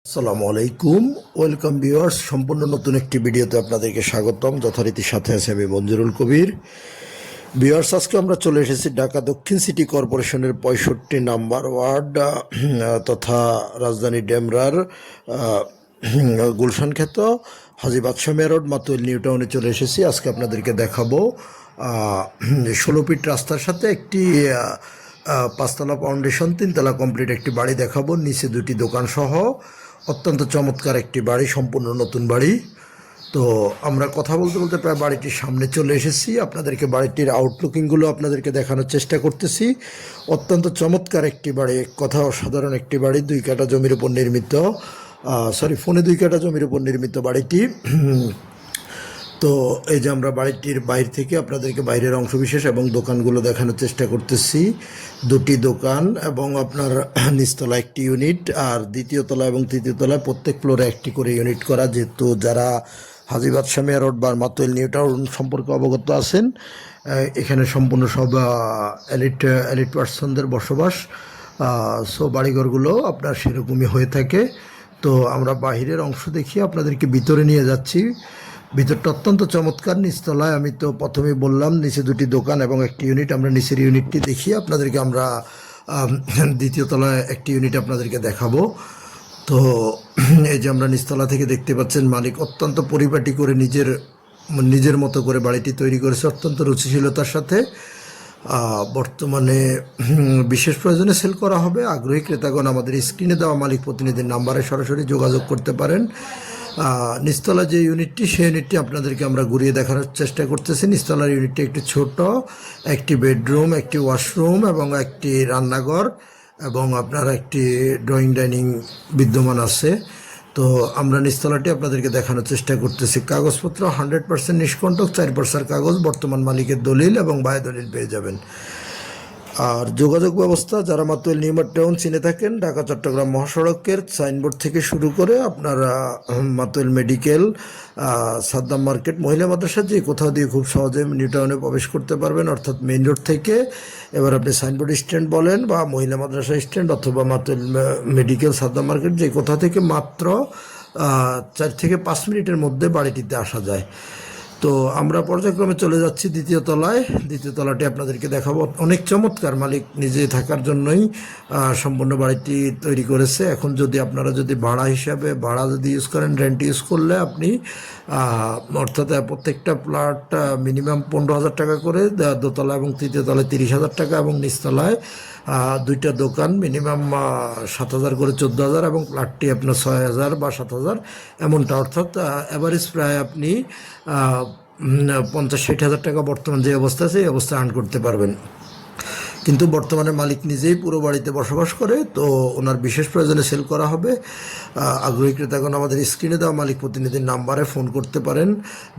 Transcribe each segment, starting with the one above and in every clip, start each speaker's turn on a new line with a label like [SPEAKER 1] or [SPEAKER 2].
[SPEAKER 1] আসসালামু আলাইকুম। Welcome viewers, সম্পূর্ণ নতুন একটি ভিডিওতে আপনাদেরকে স্বাগতম। যথারীতি সাথে আছে আমি মঞ্জুরুল কবির। ভিউয়ার্স, আজকে আমরা চলে এসেছি ঢাকা দক্ষিণ সিটি কর্পোরেশনের 65 নাম্বার ওয়ার্ড তথা রাজধানী ডেমরার গুলশান খ্যাত হাজী বাদশাহ মিয়া রোড মাতুয়াইল নিউ টাউনে চলে এসেছি। আজকে আপনাদেরকে দেখাবো 16 ফিট রাস্তার সাথে একটি পাঁচতলা ফাউন্ডেশন, তিনতলা কমপ্লিট একটি বাড়ি দেখাবো, নিচে দুটি দোকান সহ অত্যন্ত চমৎকার একটি বাড়ি, সম্পূর্ণ নতুন বাড়ি। তো আমরা কথা বলতে বলতে প্রায় বাড়িটির সামনে চলে এসেছি। আপনাদেরকে বাড়িটির আউটলুকিংগুলো আপনাদেরকে দেখানোর চেষ্টা করতেছি। অত্যন্ত চমৎকার একটি বাড়ি, কথা অসাধারণ একটি বাড়ি। 2 কাঠা জমির উপর নির্মিত, ফোনে 2 কাঠা জমির উপর নির্মিত বাড়িটি। তো এই যে আমরা বাড়িটির বাইরে থেকে আপনাদেরকে বাইরের অংশবিশেষ এবং দোকানগুলো দেখানোর চেষ্টা করতেছি। 2টি দোকান এবং আপনার নিচতলা একটি ইউনিট, আর দ্বিতীয় তলা এবং তৃতীয় তলায় প্রত্যেক ফ্লোরে একটি করে ইউনিট করা। যেহেতু যারা হাজী বাদশাহ মিয়া রোড বা মাতুয়াইল নিউ টাউন সম্পর্কে অবগত আছেন, এখানে সম্পূর্ণ সব এলিট পার্সনদের বসবাস। সো বাড়িঘরগুলো আপনার সেরকমই হয়ে থাকে। তো আমরা বাহিরের অংশ দেখিয়ে আপনাদেরকে ভিতরে নিয়ে যাচ্ছি। ভিতরটা অত্যন্ত চমৎকার। নিচতলায় আমি তো প্রথমেই বললাম নিচে 2টি দোকান এবং একটি ইউনিট। আমরা নিচের ইউনিটটি দেখিয়ে আপনাদেরকে আমরা দ্বিতীয় তলায় একটি ইউনিট আপনাদেরকে দেখাবো। তো এই যে আমরা নিচতলা থেকে দেখতে পাচ্ছেন, মালিক অত্যন্ত পরিপাটি করে নিজের মতো করে বাড়িটি তৈরি করেছে, অত্যন্ত রুচিশীলতার সাথে। বর্তমানে বিশেষ প্রয়োজনে সেল করা হবে। আগ্রহী ক্রেতাগণ আমাদের স্ক্রিনে দেওয়া মালিক প্রতিনিধির নাম্বারে সরাসরি যোগাযোগ করতে পারেন। নিচতলা যে ইউনিটটি, সেই ইউনিটটি আপনাদেরকে আমরা ঘুরিয়ে দেখানোর চেষ্টা করতেছি। নিচতলার ইউনিটটি একটি ছোট, একটি বেডরুম, একটি ওয়াশরুম এবং একটি রান্নাঘর এবং আপনার একটি ড্রয়িং ডাইনিং বিদ্যমান আছে। তো আমরা নিচতলাটি আপনাদেরকে দেখানোর চেষ্টা করতেছি। কাগজপত্র 100% নিষ্কণ্টক, 4 কাগজ, বর্তমান মালিকের দলিল এবং বায় দলিল পেয়ে যাবেন। আর যোগাযোগ ব্যবস্থা, যারা মাতুয়াইল নিউ টাউন চিনে থাকেন, ঢাকা চট্টগ্রাম মহাসড়কের সাইনবোর্ড থেকে শুরু করে আপনারা মাতুয়াইল মেডিকেল, সাদ্দাম মার্কেট, মহিলা মাদ্রাসা, যে কোথাও দিয়ে খুব সহজে নিউ টাউনে প্রবেশ করতে পারবেন। অর্থাৎ মেইন রোড থেকে এবার আপনি সাইনবোর্ড স্ট্যান্ড বলেন বা মহিলা মাদ্রাসা স্ট্যান্ড অথবা মাতুয়াইল মেডিকেল, সাদ্দাম মার্কেট, যে কোথা থেকে মাত্র 4 থেকে 5 মিনিটের মধ্যে বাড়িটিতে আসা যায়। তো আমরা পর্যায়ক্রমে চলে যাচ্ছি দ্বিতীয় তলায়। দ্বিতীয় তলাটি আপনাদেরকে দেখাবো। অনেক চমৎকার, মালিক নিজে থাকার জন্যই সম্পূর্ণ বাড়িটি তৈরি করেছে। এখন যদি আপনারা ভাড়া হিসাবে যদি ইউজ করেন, রেন্ট ইউজ করলে আপনি অর্থাৎ প্রত্যেকটা প্লট মিনিমাম 15,000 টাকা করে, দোতলা এবং তৃতীয় তলায় 30,000 টাকা এবং নিচতলায় 2টা দোকান মিনিমাম 7,000 করে 14,000 এবং প্লটটি আপনার 6,000 বা 7,000 এমনটা। অর্থাৎ অ্যাভারেজ প্রায় আপনি 50-60,000 টাকা বর্তমান যে অবস্থা আছে এই অবস্থা আর্ন করতে পারবেন। কিন্তু বর্তমানে মালিক নিজেই পুরো বাড়িতে বসবাস করে, তো ওনার বিশেষ প্রয়োজনে সেল করা হবে। আগ্রহী ক্রেতাগণ আমাদের স্ক্রিনে দেওয়া মালিক প্রতিনিধির নাম্বারে ফোন করতে পারেন।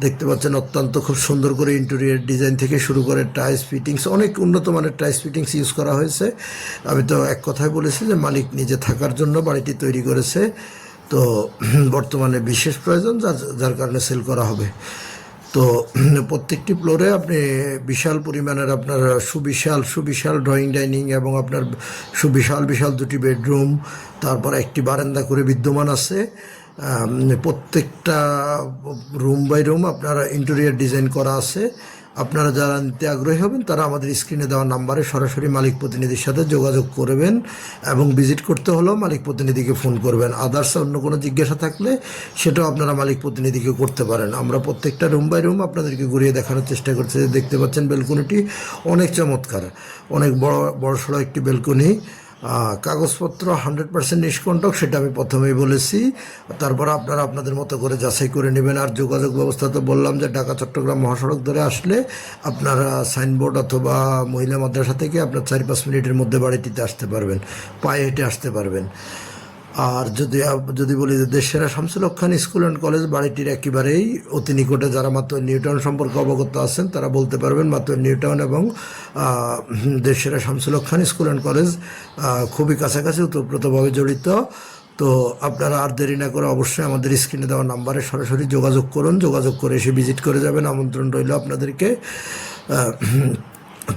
[SPEAKER 1] দেখতে পাচ্ছেন অত্যন্ত খুব সুন্দর করে ইন্টেরিয়র ডিজাইন থেকে শুরু করে টাইলস ফিটিংস, অনেক উন্নত মানের টাইলস ফিটিংস ইউজ করা হয়েছে। আমি তো এক কথায় বলেছি যে মালিক নিজে থাকার জন্য বাড়িটি তৈরি করেছে। তো বর্তমানে বিশেষ প্রয়োজন, যার কারণে সেল করা হবে। তো প্রত্যেকটি ফ্লোরে আপনি বিশাল পরিমাণের আপনার সুবিশাল ড্রয়িং ডাইনিং এবং আপনার বিশাল 2টি বেডরুম, তারপর একটি বারান্দা করে বিদ্যমান আছে। প্রত্যেকটা রুম বাই রুম আপনার ইন্টেরিয়র ডিজাইন করা আছে। আপনারা যারা নিতে আগ্রহী হবেন তারা আমাদের স্ক্রিনে দেওয়া নাম্বারে সরাসরি মালিক প্রতিনিধির সাথে যোগাযোগ করবেন এবং ভিজিট করতে হলেও মালিক প্রতিনিধিকে ফোন করবেন। আদার্স অন্য কোনো জিজ্ঞাসা থাকলে সেটাও আপনারা মালিক প্রতিনিধিকে করতে পারেন। আমরা প্রত্যেকটা রুম বাই রুম আপনাদেরকে ঘুরিয়ে দেখানোর চেষ্টা করছি। দেখতে পাচ্ছেন বেলকনিটি অনেক চমৎকার, অনেক বড়সড় একটি বেলকনি। কাগজপত্র 100% নিষ্কণ্টক, সেটা আমি প্রথমেই বলেছি। তারপর আপনারা আপনাদের মতো করে যাচাই করে নেবেন। আর যোগাযোগ ব্যবস্থা তো বললাম যে ঢাকা চট্টগ্রাম মহাসড়ক ধরে আসলে আপনারা সাইনবোর্ড অথবা মহিলা মাদ্রাসা থেকে আপনার 4-5 মিনিটের মধ্যে বাড়িটিতে আসতে পারবেন, পায়ে হেঁটে আসতে পারবেন। আর যদি বলি যে দেশসেরা শামসুল হক খান স্কুল অ্যান্ড কলেজ বাড়িটির একেবারেই অতি নিকটে। যারা মাতুয়াইল নিউ টাউন সম্পর্কে অবগত আছেন তারা বলতে পারবেন মাতুয়াইল নিউ টাউন এবং দেশসেরা শামসুল হক খান স্কুল অ্যান্ড কলেজ খুবই কাছাকাছি, ওতপ্রোতভাবে জড়িত। তো আপনারা আর দেরি না করে অবশ্যই আমাদের স্ক্রিনে দেওয়া নাম্বারে সরাসরি যোগাযোগ করুন। যোগাযোগ করে এসে ভিজিট করে যাবেন, আমন্ত্রণ রইল আপনাদেরকে।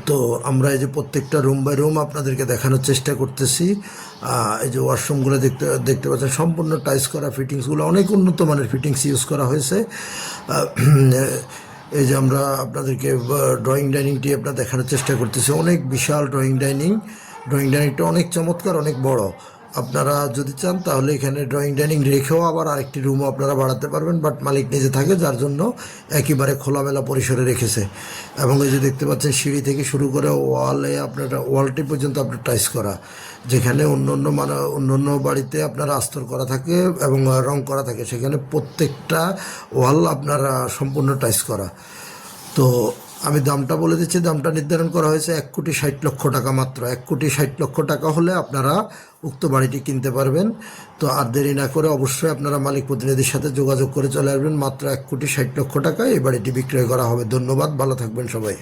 [SPEAKER 1] তো আমরা এই যে প্রত্যেকটা রুম বাই রুম আপনাদেরকে দেখানোর চেষ্টা করতেছি। এই যে ওয়াশরুমগুলো দেখতে দেখতে পাচ্ছেন, সম্পূর্ণ টাইলস করা, ফিটিংসগুলো অনেক উন্নত মানের ফিটিংস ইউজ করা হয়েছে। এই যে আমরা আপনাদেরকে ড্রয়িং ডাইনিংটি আপনার দেখানোর চেষ্টা করতেছি। অনেক বিশাল ড্রয়িং ডাইনিংটা অনেক চমৎকার, অনেক বড়। আপনারা যদি চান তাহলে এখানে ড্রয়িং ডাইনিং রেখেও আবার আরেকটি রুমও আপনারা বাড়াতে পারবেন, বাট মালিক নিজে থাকে, যার জন্য একেবারে খোলামেলা পরিসরে রেখেছে। এবং এই যে দেখতে পাচ্ছেন, সিঁড়ি থেকে শুরু করে ওয়ালে আপনার ওয়ালটি পর্যন্ত আপনার টাইস করা, যেখানে অন্য অন্য বাড়িতে আপনার আস্তর করা থাকে এবং রং করা থাকে, সেখানে প্রত্যেকটা ওয়াল আপনারা সম্পূর্ণ টাইস করা। তো আমি দামটা বলে দিচ্ছি, দামটা নির্ধারণ করা হয়েছে 1,60,00,000 টাকা মাত্র। 1,60,00,000 টাকা হলে আপনারা উক্ত বাড়িটি কিনতে পারবেন। তো আর দেরি না করে অবশ্যই আপনারা মালিক প্রতিনিধির সাথে যোগাযোগ করে চলে আসবেন। মাত্র 1,60,00,000 টাকায় এই বাড়িটি বিক্রয় করা হবে। ধন্যবাদ, ভালো থাকবেন সবাই।